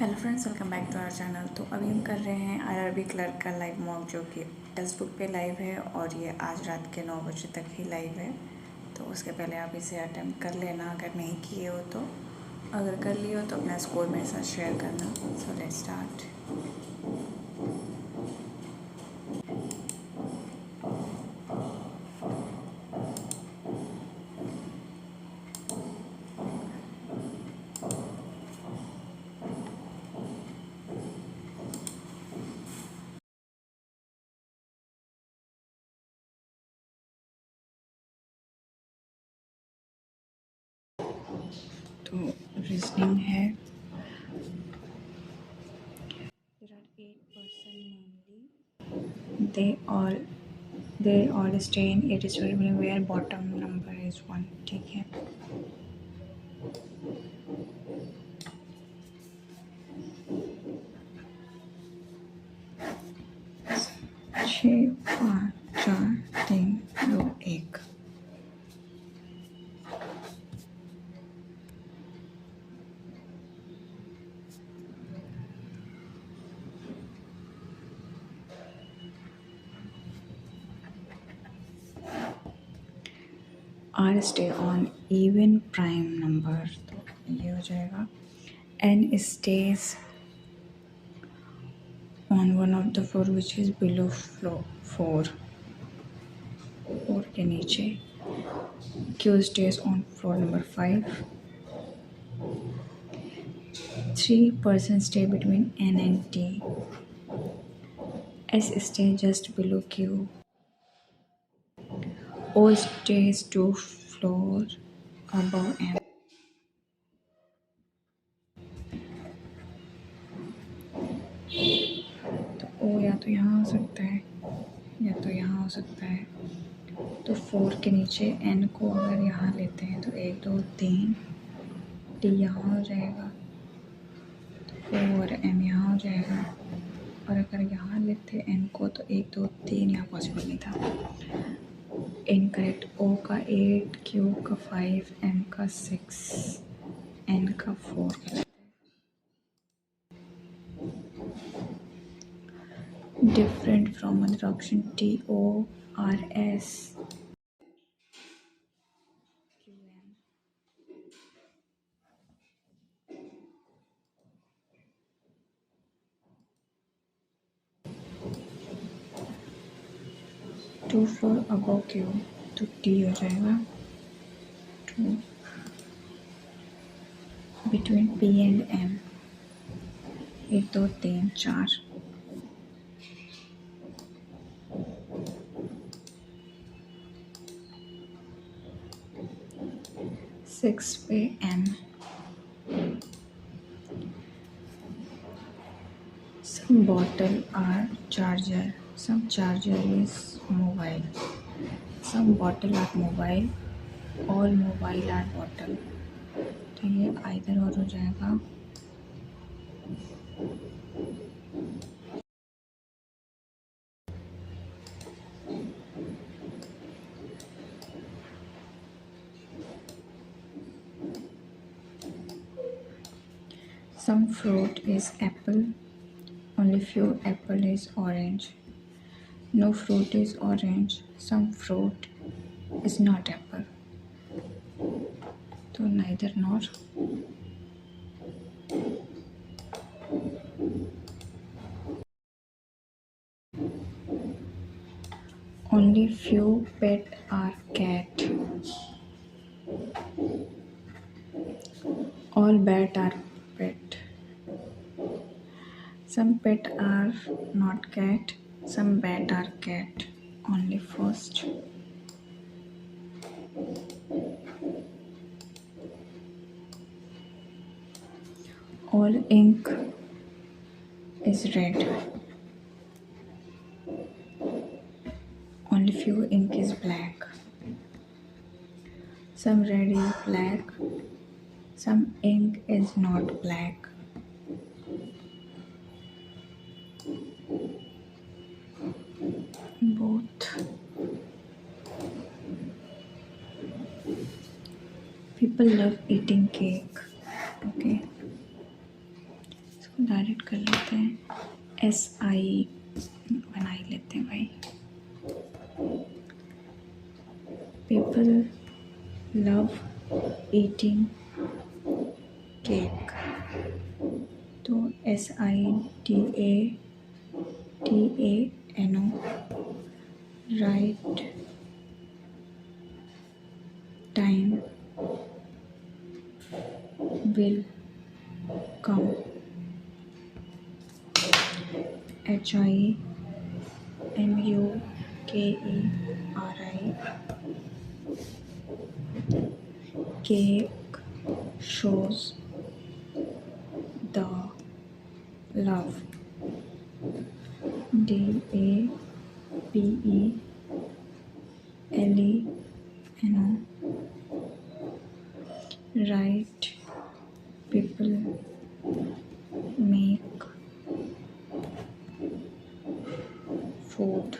Hello friends, welcome back to our channel. तो अभी हम कर रहे हैं आरआरबी क्लर्क का लाइव मॉक, जो कि टेक्स्ट बुक पे लाइव है और ये आज रात के 9 बजे तक ही लाइव है। तो उसके पहले आप इसे अटेम्प्ट कर लेना अगर नहीं किए हो तो। अगर कर लिए हो तो अपना स्कोर मेरे साथ शेयर करना। So let's start. तो रीजनिंग है। There are 8 person mainly. They all stay in 8 story where bottom number is 1। ठीक है। छः पाँच चार तीन दो एक। R stay on even prime number, तो ये हो जाएगा। N stays on one of the floor which is below four के नीचे। Q stays on floor number 5। 3 person stay between N and T। S stays just below Q। O stays 2 floor above M। तो O या तो यहाँ हो सकता है या तो यहाँ हो सकता है। तो 4 के नीचे N को अगर यहाँ लेते हैं तो 1 2 3 T यहाँ हो जाएगा, तो और M यहाँ हो जाएगा। और अगर यहाँ लेते N को तो 1 2 3 यहाँ पॉसिबल नहीं था। इनकरेक्ट। O का 8, Q का 5, M का 6, N का 4 गलत है। Different from other option TORS QM। 2 floor above Q, तो T हो जाएगा 2 बिटवीन P एंड M। 1 2 3 4। 6 पे M। Some bottle are charger, some charger is mobile, some bottle are mobile, all mobile are bottle। तो ये either और हो जाएगा। Some fruit is apple, only few apple is orange। No fruit is orange, some fruit is not apple। तो neither nor। Only few pet are cat, all bat are pet। Some pet are not cat, some bat are cat, only first। All ink is red, only few ink is black। Some red is black, some ink is not black। Both। People love eating cake। Okay, इसको direct कर लेते हैं, SI बना ही लेते हैं भाई। People love eating cake, तो SIDATANO, right time will come, HIMUKERI, cake shows the love, DAPELENO, right people make food,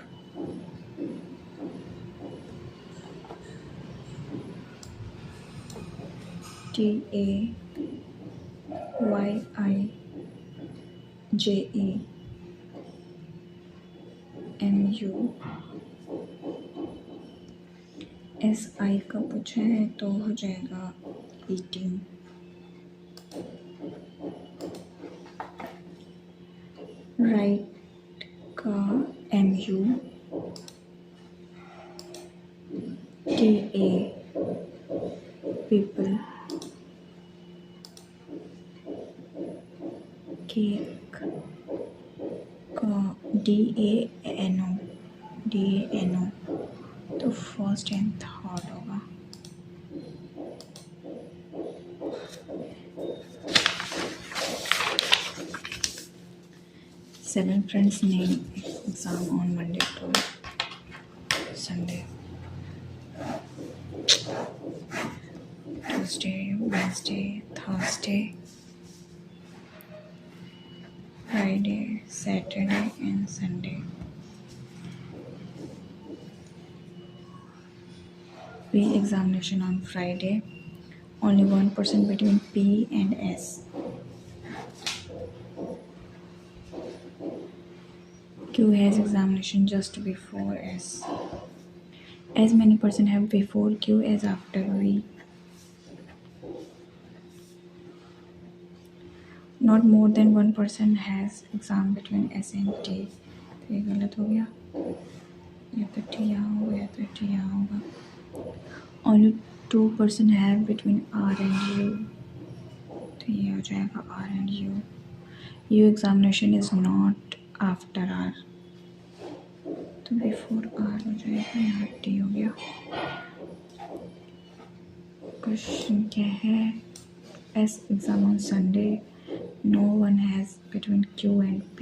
TAYIJEMU, SI का पूछा है तो हो जाएगा ईटिंग। राइट का MU, TA people, केक का DANO, तो फर्स्ट एंड थर्ड होगा। Seven friends name exam on Monday to Sunday, Tuesday, Wednesday, Thursday, Friday, Saturday and Sunday. Pre-examination on Friday, only one person between P and S. Q has examination just before S. As many person have before Q as after V. Not more than one person has exam between S and T. तो ये गलत हो गया, या तो T यहाँ होगा या तो T यहाँ होगा। Only 2 person have between R and U, तो ये हो जाएगा R and U. U examination is not after R, तो before R हो जाएगा, यहाँ T हो गया। क्वेश्चन क्या है? S exam on Sunday, no one has between Q and P,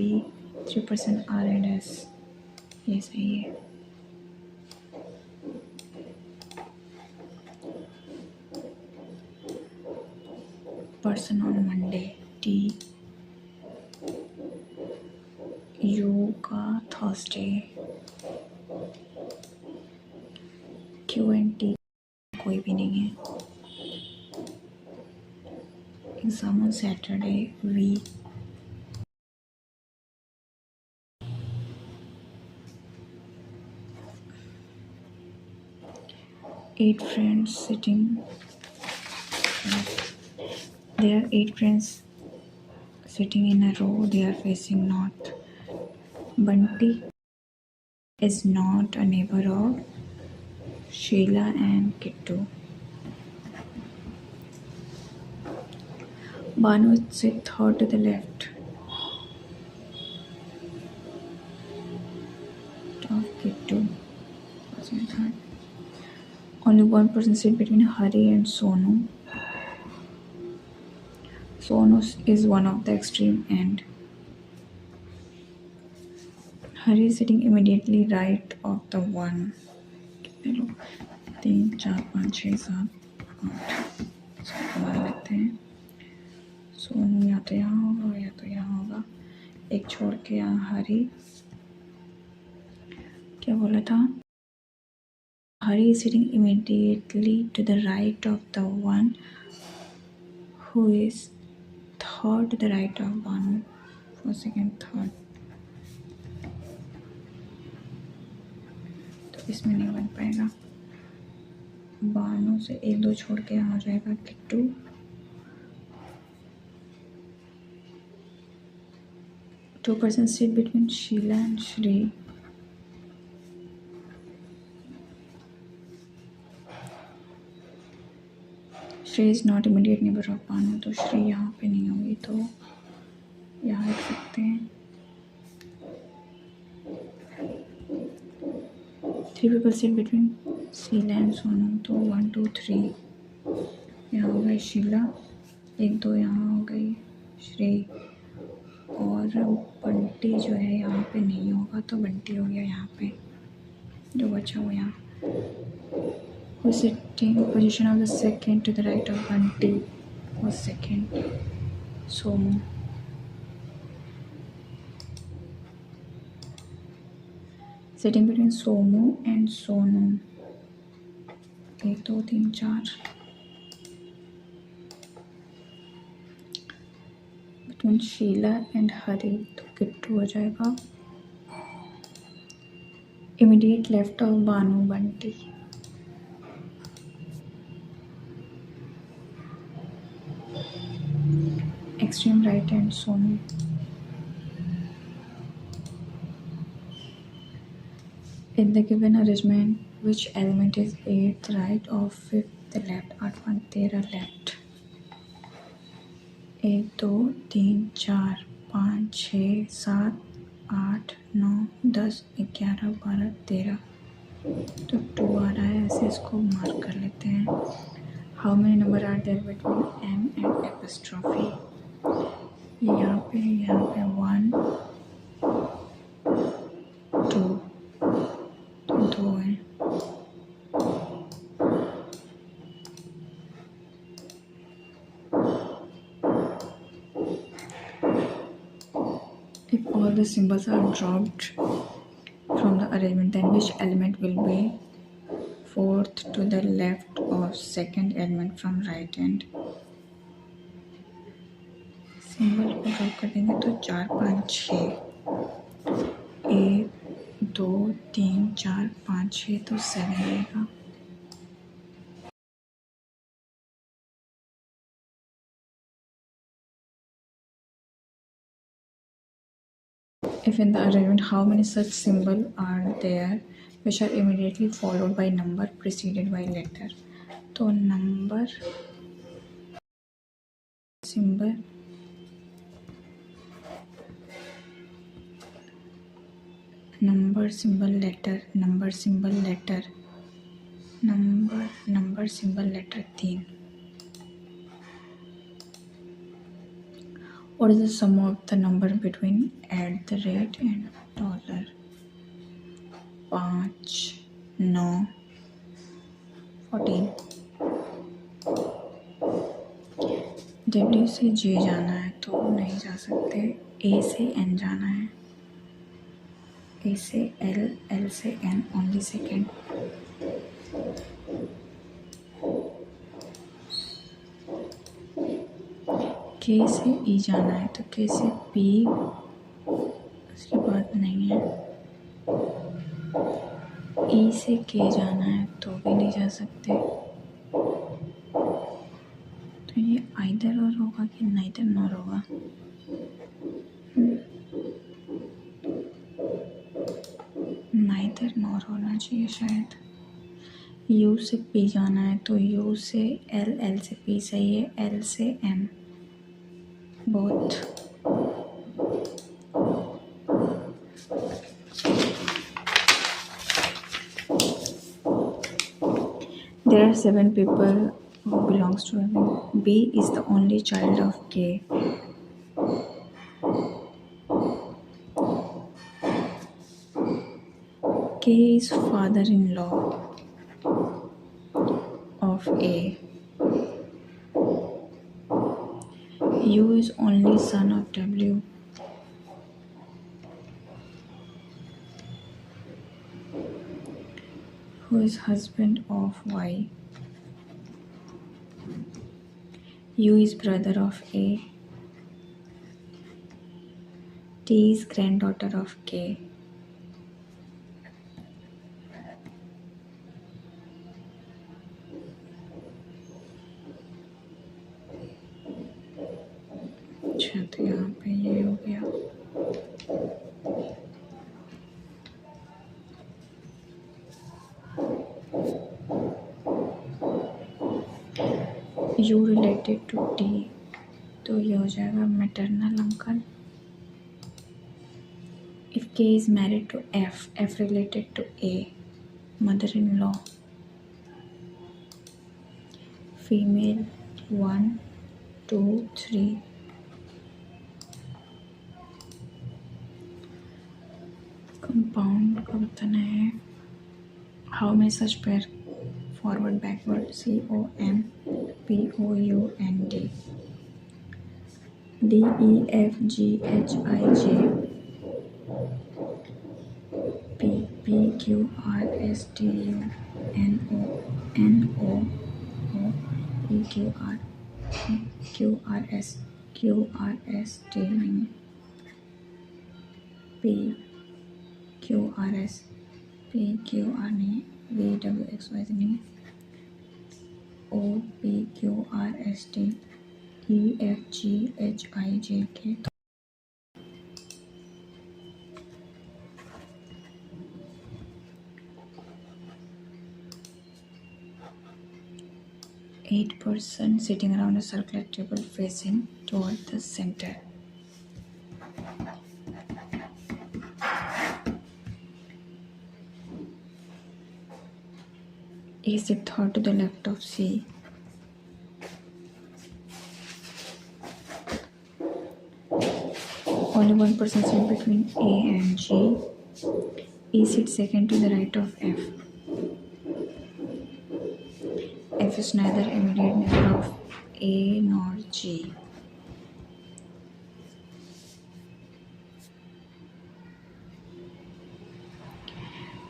3% R and S, ये सही है। Person on Monday, T, U का Thursday, Q and T कोई भी नहीं है। Exam on Saturday, V, eight friends sitting. There are 8 friends sitting in a row. They are facing north. Bunty is not a neighbor of Sheila and Kittu. Banu sit third to the left of Kittu. Only one person sit between Hari and Sonu. Sonu is one of the extreme end. Hari is sitting immediately right of the one. कितने लोग? 3, 4, 5, 6, 7, 8 मान लेते हैं। सोनू या तो यहाँ होगा या तो यहाँ होगा, एक छोड़ के यहाँ हरी। क्या बोला था? Hari is sitting immediately to the right of the one who is third to the right of Banu. First second third, तो इसमें नहीं बन पाएगा। बानू से 1 2 छोड़ के यहाँ हो जाएगा Kittu, 2% seat between Sheila and Shri. Shri is not immediate neighbor of Banu, तो श्री यहाँ पे नहीं होगी, तो यहाँ लिख सकते हैं 3 people sit between Sheela and Sonu, तो 1 2 3 यहाँ हो गई शीला, 1 2 यहाँ हो गई श्री, और बंटी जो है यहाँ पे नहीं होगा, तो बंटी हो गया यहाँ पे, जो बचा वो यहाँ। Who is sitting in position of the second to the right of Bunty was second? Somu. Sitting between Somu and Sonu. 1 2 3 4. Between Sheila and Hari, तो किट्टू हो जाएगा। Immediate left of Banu, Bunty. Extreme right hand, Sonu. In the given arrangement, which element is 8th right or 5th left? 8 1 13 left. 1 2 3 4 5 6 7 8 9 10 11 12 13, तो 2 आ रहा है, ऐसे इसको mark कर लेते हैं। How many number are there between M and apostrophe? यहाँ पे 1 2, तो 2 है। If all the symbols are dropped from the arrangement, then which element will be 4th to the left or second element from right hand? Symbol को drop कर देंगे तो 4 5 6, 1 2 3 4 5 6, तो 7 रहेगा। If in the arrangement, how many such symbols are there which are immediately followed by number preceded by letter? तो number symbol letter, number symbol letter, number symbol letter 3। What is the sum of the number between @ and $? 5 9 14। W से J जाना है तो नहीं जा सकते, A से N जाना है, A से L, L से N ओनली सेकेंड। K से E जाना है तो K से P, उसके बाद नहीं है। E से K जाना है तो भी नहीं जा सकते, तो ये आइदर और होगा कि नाइदर नॉर होगा। नाइदर नॉर होना चाहिए शायद। U से P जाना है तो U से L, L से P सही है, L से M both। There are 7 people who belongs to heaven. B is the only child of K. K is father-in-law of A. U is only son of W. Who is husband of Y. U is brother of A. T is granddaughter of K. अच्छा, तो यहाँ पे ये हो गया। U related to T, तो ये हो जाएगा maternal uncle. If K is married to F, F related to A, mother-in-law. Female 1, 2, 3. Compound का बताना है। हाउ में such pair forward backward COM POUND DEFGHIJ PQRSTUNO PQR QRST नहीं, PQR नहीं, VWXYZ नहीं, OPQRST EFGHIJ के 8 persons sitting around a circular table facing toward the center. A is third to the left of C. Only one person sits between A and G. E sits second to the right of F. F is neither immediate neighbor of A nor G.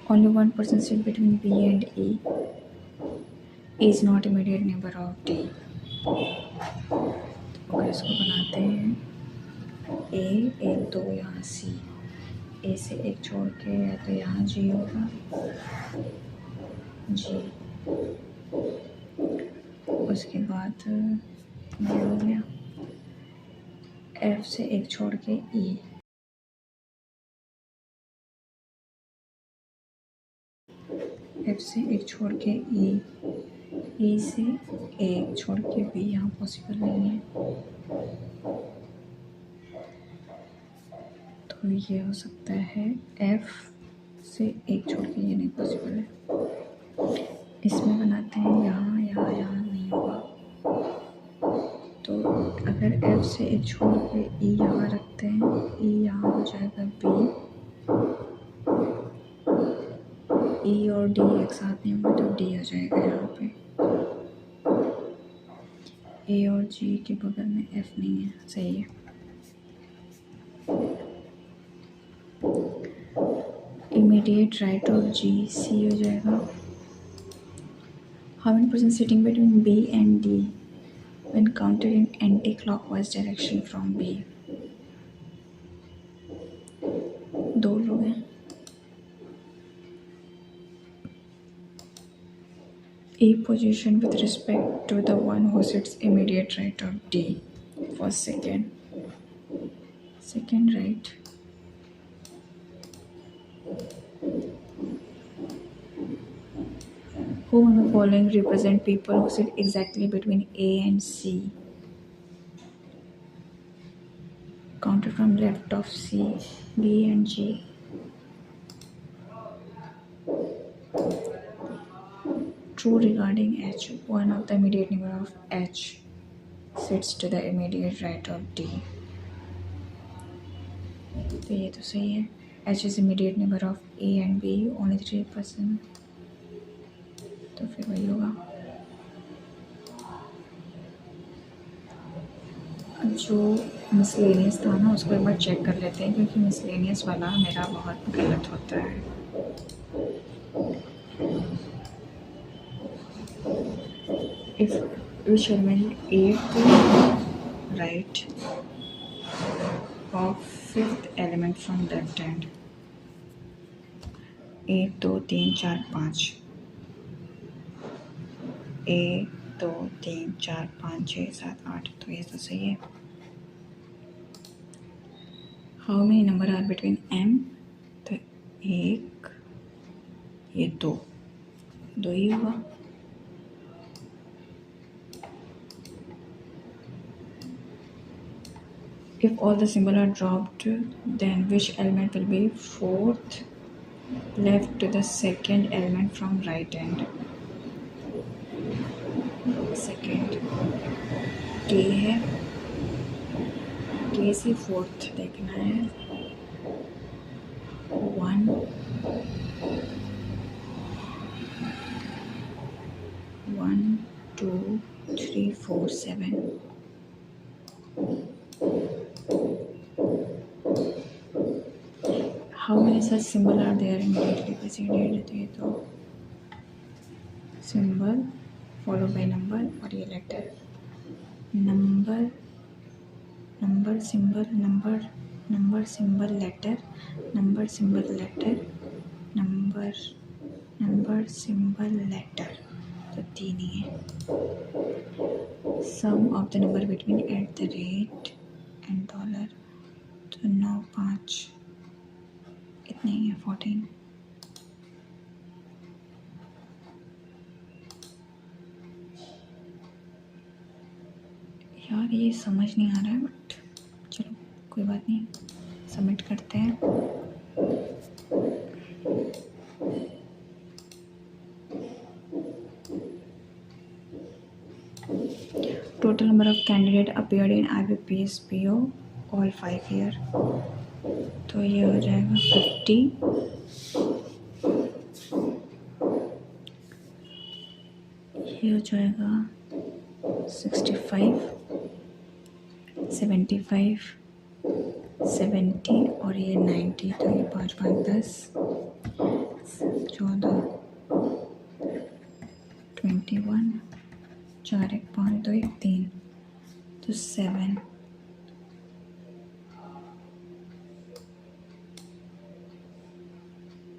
Only one person sits between B and E. E is not immediate neighbor of D. तो इसको बनाते हैं A, एक दो यहाँ C. A से एक छोड़ के या तो यहाँ G होगा, G, उसके बाद ये हो गया F से एक छोड़ के E, F से एक छोड़ के E, E से एक छोड़ के B यहाँ पॉसिबल नहीं है, तो ये हो सकता है F से एक छोड़ के, ये नहीं पॉसिबल है। इसमें बनाते हैं यहाँ यहाँ यहाँ नहीं होगा, तो अगर F से एक छोड़ के E यहाँ रखते हैं, E यहाँ हो जाएगा B, E और D एक साथ नहीं होगा तो D हो जाएगा यहाँ पे। A और G के बगल में F नहीं है, सही है। Immediate right of G, C हो जाएगा। How many persons sitting between B and D when counted in anti-clockwise direction from B? दो लोग हैं। E position with respect to the one who sits immediate right of D for second right. Who among the following represent people who sit exactly between A and C? Counted from left of C, B and G. True regarding H, one of the immediate neighbor of H sits to the immediate right of D. तो ये तो सही है। H is immediate neighbor of A and B, only 3%, तो फिर वही होगा। जो मिसलेनियस था ना, उसको एक बार चेक कर लेते हैं, क्योंकि मिसलेनियस वाला मेरा बहुत गलत होता है। If we shall make 8 right, of fifth element from left hand. 1 2 3 4 5, 1 2 3 4 5 6 7 8, तो ये तो सही है. How many number are between m? तो 1, ये 2 ही होगा. If all the symbols are dropped, then which element will be fourth left to the second element from right hand? Second K है, K से फोर्थ देखना है. 1 1 2 3 4 7. How many such symbols are there immediately preceded? तो ये तो symbol followed by number और ये letter. Number symbol number symbol letter, number symbol letter, number symbol letter. तो 3 ही है. Sum of the number between @ and $, तो 9 5 इतने ही है. 14. यार ये समझ नहीं आ रहा है, बट चलो कोई बात नहीं, सबमिट करते हैं. Total number of candidates appeared in IBPS PO, all 5 year. तो ये हो जाएगा 50. ये हो जाएगा 65, 75, 70 और ये 90. तो ये 5 5 10 14 21 4 1 5 2 1 3, तो 7.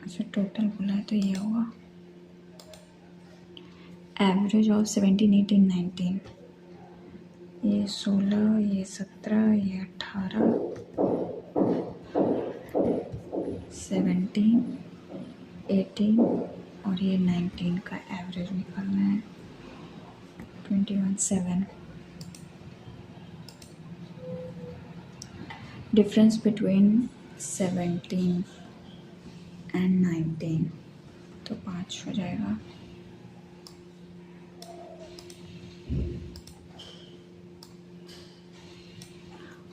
अच्छा टोटल बोला है तो ये होगा एवरेज ऑफ 17 18 19. ये 16, ये 17, ये 18, 17 18 और ये 19 का एवरेज निकालना है. 21 7. डिफरेंस बिटवीन 17 एंड 19, तो 5 हो जाएगा.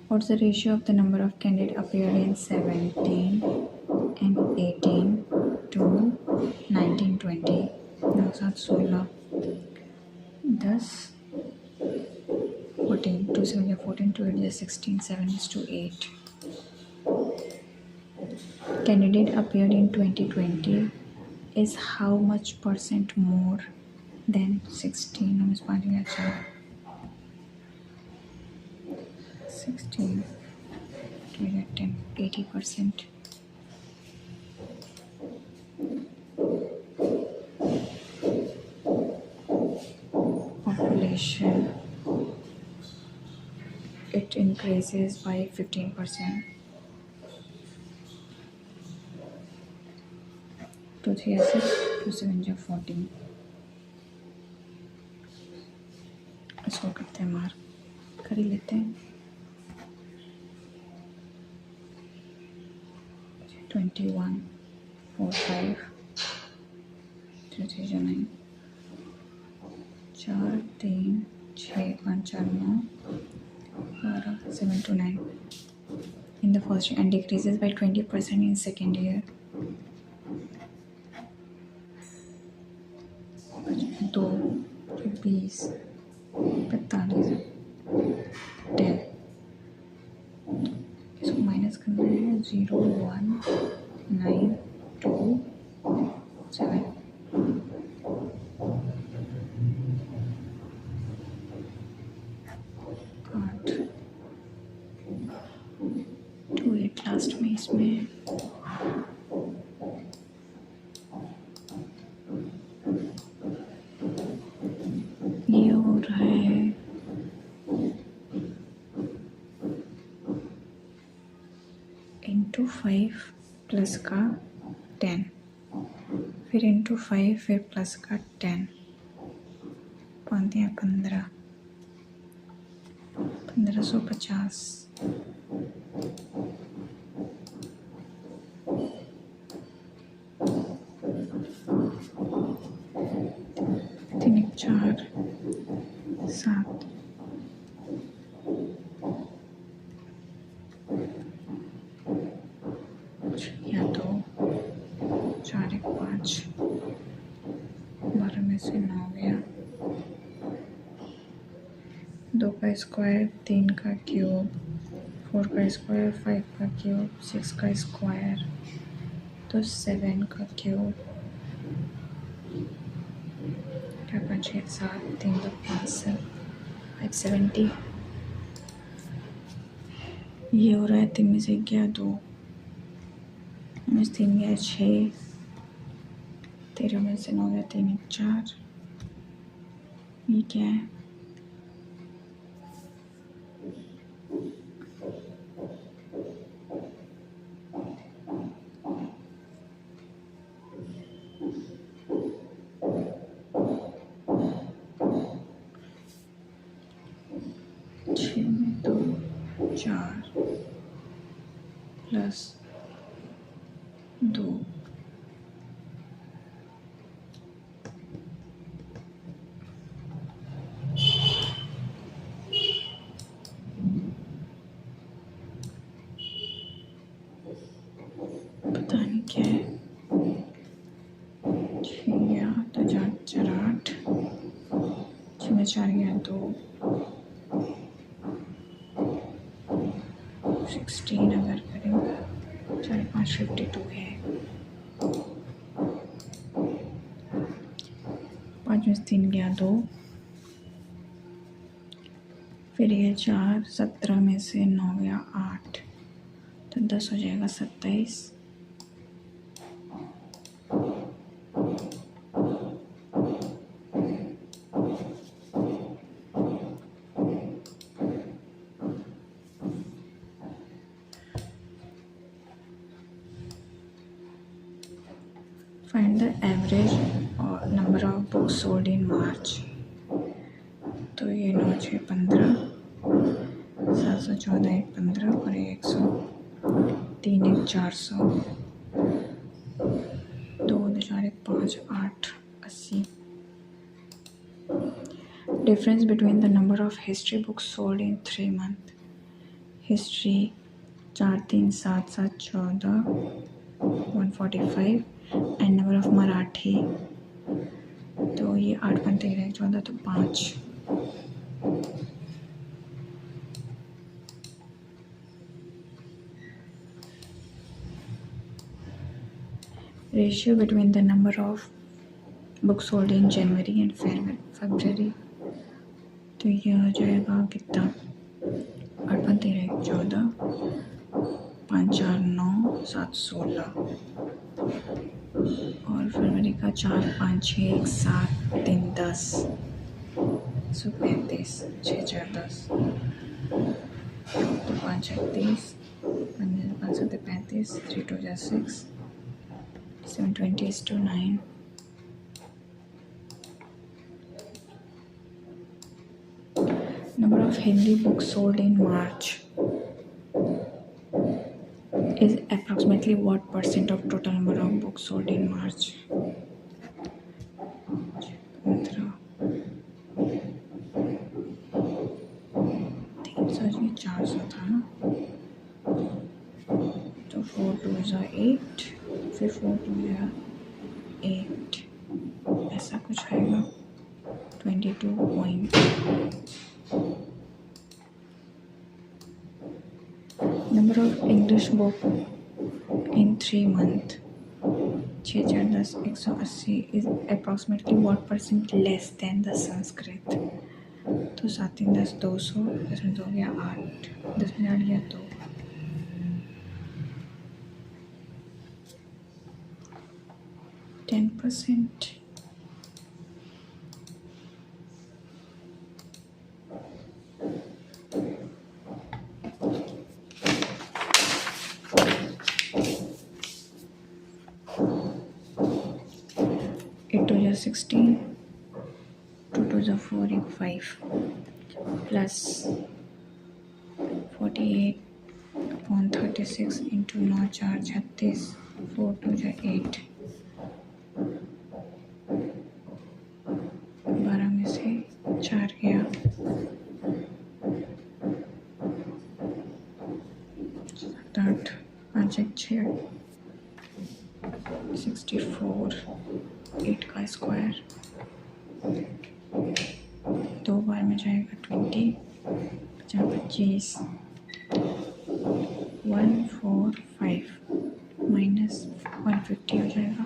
What's the ratio of the number of candidates appeared in 17 and 18 to 19 20? 9 7 16 10 14 2 7 14 2 8 16 7:8. Candidate appeared in 2020 is how much percent more than 16? हम इस 5 में अच्छा 16 10 80%. Population, it increases by 15%. 2 3 6 2 7 14. इसको करते हैं मार्क, कर ही लेते हैं. 21 4 5 3 3 9 4 3 6 5 4 9 12 7 to 9 in the first year and decreases by 20% in second year. 2 20 45 10. इसको माइनस करना है. 0 1 9 2 7. लास्ट में इसमें ये हो रहा है इंटू 5 प्लस का 10, फिर इंटू 5, फिर प्लस का 10, 15, 1550। तीन 4 7, या तो 4 1 5, 12 में से 9 गया, 2 का स्क्वायर, 3 का क्यूब, 4 का स्क्वायर, 5 का क्यूब, 6 का स्क्वायर, तो 7 का क्यूब, क्या 5 6 7, 3 2 5 7, 570। ये हो रहा है 3 में से गया 2, 3 गया 6, 13 में से 9 गया 3 1 4। ये क्या है? छः में 2 4 प्लस 2, पता नहीं क्या है। 6 गया तो 4 4 8, 6 में 4 गया 2, 16 अगर करें 4 5 52 है। 5 में से 3 गया 2, फिर ये 4, 17 में से 9 गया 8, तो 10 हो जाएगा 27। Find the average number of books sold in March. तो ये 9 6 15, 714 1 15 और 100, 3 1 400, 2 2 4 1 5 8 80। Difference between the number of history books sold in 3 months. History 4 3 7 7 14, 145, and number of Marathi, तो ये 8 5 13 14, तो 5। Ratio between the number of books sold in January and February, तो ये हो जाएगा कितना, 8 5 13 14, 5 4 9 7 16, और फरवरी का 4 5 6 1 7 3 10, 35, 6 4 10, तो 5 30, 5 7 35, 3 2 6, 7 20 is to 9। Number of Hindi books sold in March is approximately what percent of total number of books sold in March? 15, 300 जी 400 था ना, तो 4 2 is 8, फिर 4 2 is 8, ऐसा कुछ आएगा 22 point। Number of English book in 3 months, 6 4 10 180 is approximately what percent less than the Sanskrit? तो 7 3 10 200, 10 में 2 गया 8, 10 में 8 गया 2, 10%. Eight to 16, 2 to 4, 5, plus 48 upon 36 into 9 4 36, 4 2 8, 12 में से 4 गया, 7 8, 5 1 6, 64, 8 का स्क्वायर 2 बार में जाएगा 20, 25, 145 माइनस 150 हो जाएगा,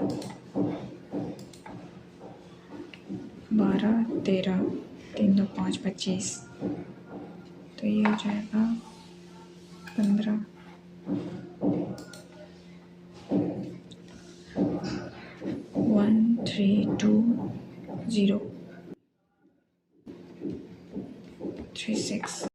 12 13, 3 2 5 25, तो ये हो जाएगा 15, 1 3 2 0 3 6.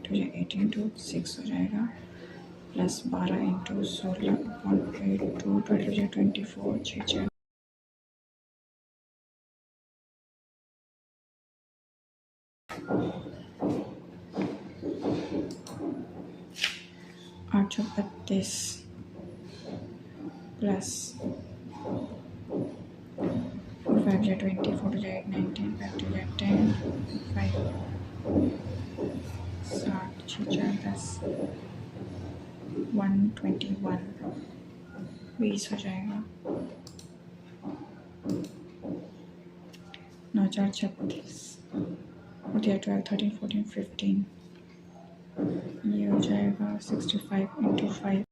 तो ये 8 इंटू 6 हो जाएगा, प्लस 12 इंटू 16 अपॉन 8 2 12 24 6 832 प्लस 4 5 20 4 19 5 10 5 60 10 121 20 हो जाएगा, 9 4 36 12 13 14 15, ये हो जाएगा 65 into 5,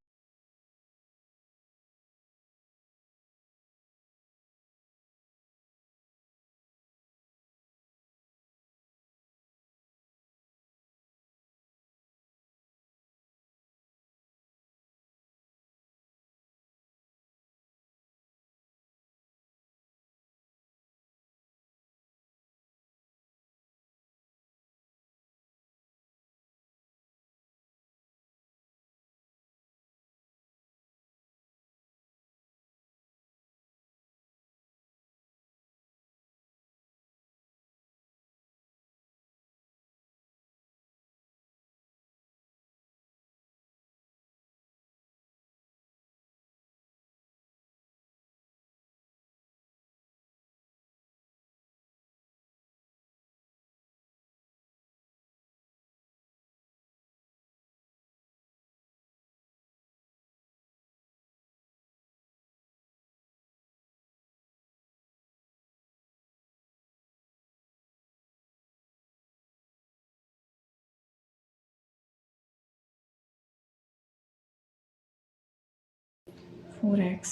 four x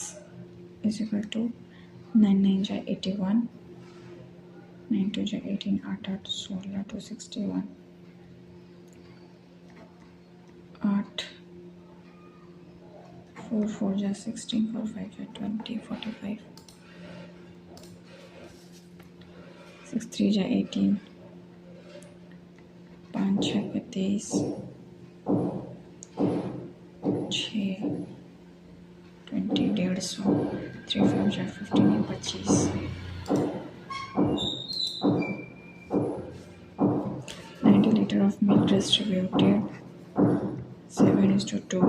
is equal to 9 9 जा 81, 9 2 जा 18, 8 8 16 2 61, 8 4 4 जा 16, 4 5 जा 20 45, 6 3 जा 18, 5 6 का 23, 6 20 150, 3 5 जा 15 25, 90 liter of milk distributed 7:2.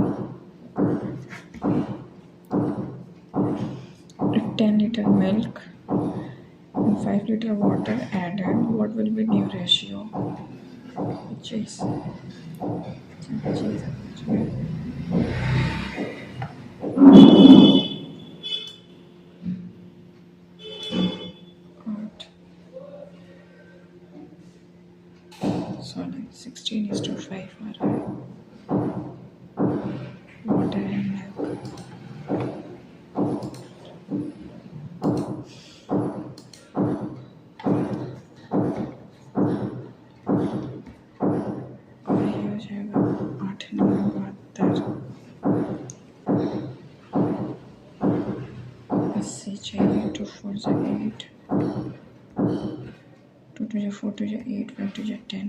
If 10 liter milk and 5 liter water added, what will be new ratio? Which is so like 16:5 आ रहा है water and milk. और ये हो जाएगा 8×9=72, 80 चाहिए, 2 4 = 8, 2 2 = 4, 2 = 8, 5 2 = 10.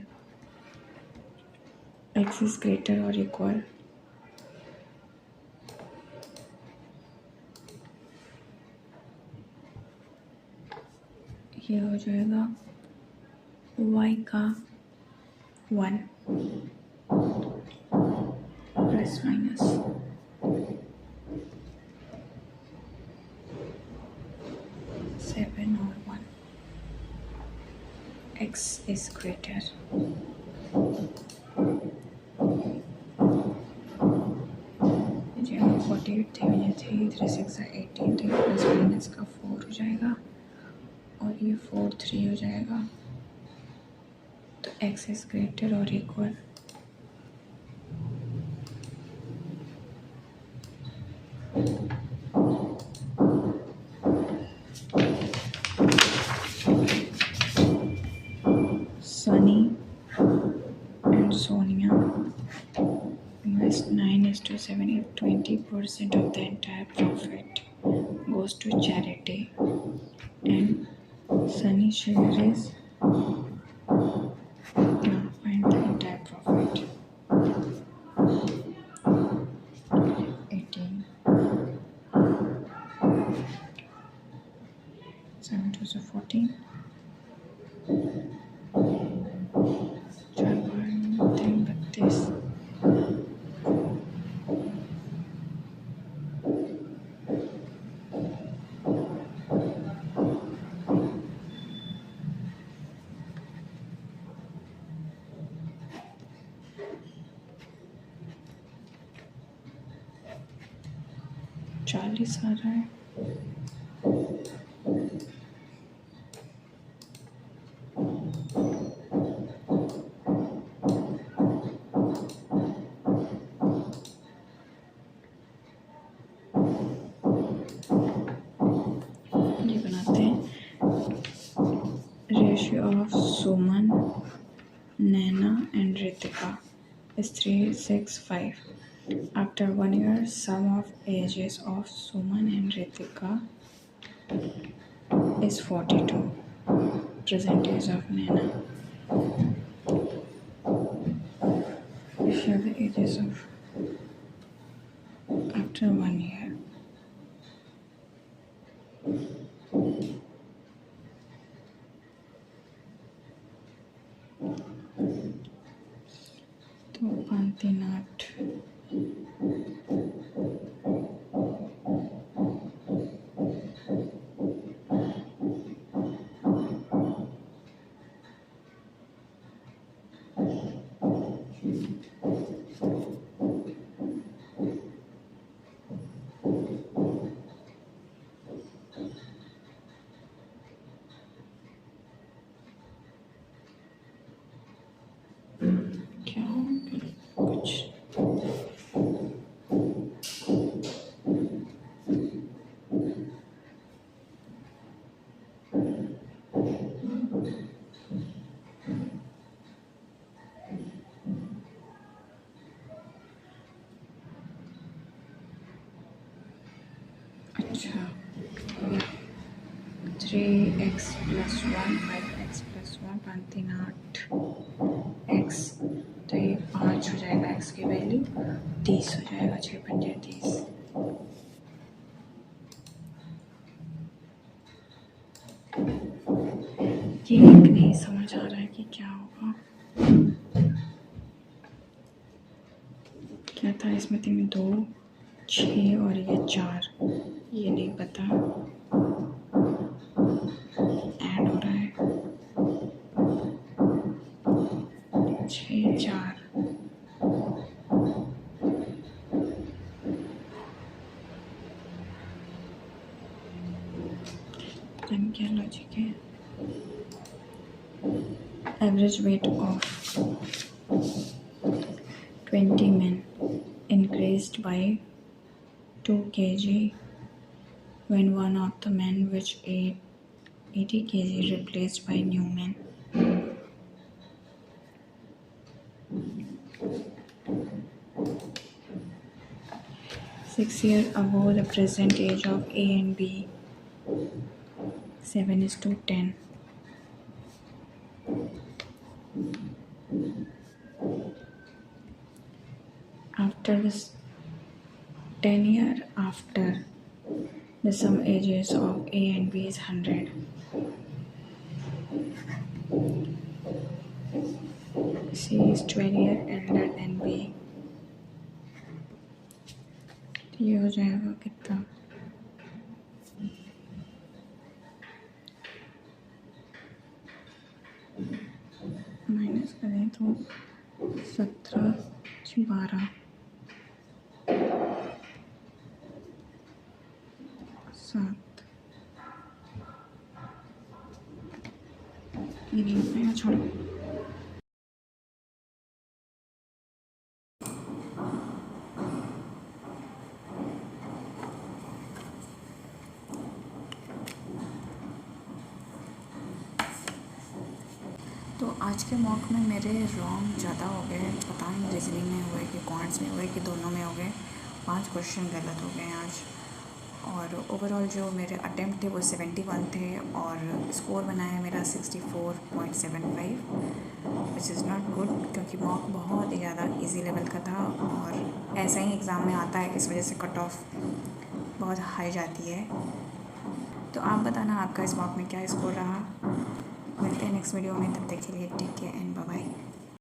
X is greater or equal. ये हो जाएगा y का 1 प्लस माइनस 7 और 1. X is greater. जो 48 थे, 3 3 6 18 थे, प्लस माइनस का 4 हो जाएगा और ये 4 3 हो जाएगा. तो x is greater or equal. Sunny and Sonia invest 9:7. If 20% of the entire profit goes to charity and Sunny share is find the entire profit. 18. 7 2 = 14. 4 3 32. चालीस आ रहा है. ये बनाते हैं. Ratio of Suman, Naina and Ritika is 3:6:5. After 1 year, sum of ages of Suman and Ritika is 42. Present age of Naina. Here are the ages of after 1 year. तो 5 3 8. क्या हो गया कुछ. अच्छा 3x + 1 5x + 1 5 3 8 x. तो ये 5 हो जाएगा. x की वैल्यू 30 हो जाएगा. 6 पंजे 30. ये नहीं समझ आ रहा है कि क्या होगा. क्या था इसमें 3 2 6 और ये 4. ये नहीं पता. देन क्या लॉजिक है? Average weight of 20 men increased by 2 kg when one of the men which ate 80 kg replaced by new men. Six years above the present age of A and B, 7:10. After this 10 years after, the sum ages of A and B is 100. C is 12 years elder than B. ये हो जाएगा कितना? Minus करें तो 17 12 7 ये नहीं हो पाएगा, छोड़ो। तो आज के मॉक में मेरे रॉन्ग ज़्यादा हो गए, पता नहीं रीजनिंग में हुए कि क्वांट्स में हुए कि दोनों में हो गए। 5 क्वेश्चन गलत हो गए आज, और ओवरऑल जो मेरे अटेम्प्ट थे वो 71 थे, और स्कोर बनाया मेरा 64.75, विच इज़ नॉट गुड, क्योंकि मॉक बहुत ही ज़्यादा इजी लेवल का था, और ऐसा ही एग्ज़ाम में आता है, इस वजह से कट ऑफ बहुत हाई जाती है। तो आप बताना आपका इस मॉक में क्या स्कोर रहा। मिलते हैं नेक्स्ट वीडियो में, तब तक के लिए take care and bye bye.